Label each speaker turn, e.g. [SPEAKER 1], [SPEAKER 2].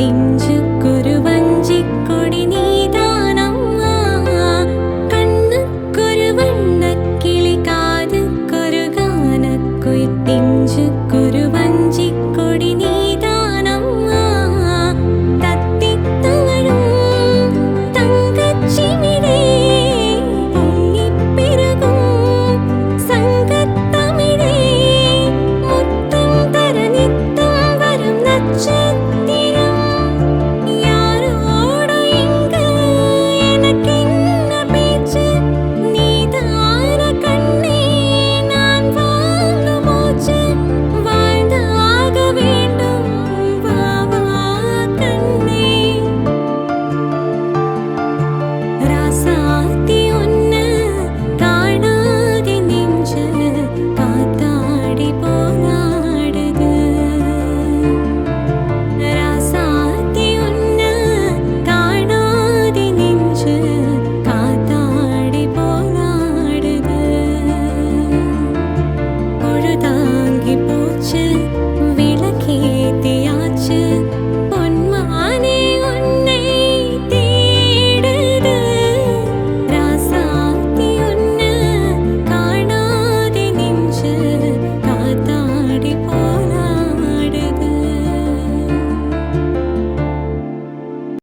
[SPEAKER 1] നെഞ്ചുക്കൊരു വഞ്ചിക്കൊടി നീതാനമ്മ കണ്ണുക്കൊരു വണ്ണക്കിളി കാതുക്കൊരു ഗാനക്കുയിൽ നെഞ്ചുക്കൊരു വഞ്ചിക്കൊടി നീതാനമ്മ തത്തിത്തവഴും തങ്കച്ചിമിഴേ പൊങ്ങിപ്പിറകും സംഘത്തമിഴേ മുത്തം തരനിത്തം വരും നക്ഷത്രം யாரோட எங்க எனக்கு என்ன பேச்சு நீதான கண்ணே நான் வாங்க மூச்சு வாழ்ந்தாக வேண்டும் வா வா கண்ணே ராசாத்தி உன்னை காணாதே நெஞ்சு காத்தாடி போராடுது ராசாத்தி உன்னை காணாதே நெஞ்சு காத்தாடி போராடுது பொழுதா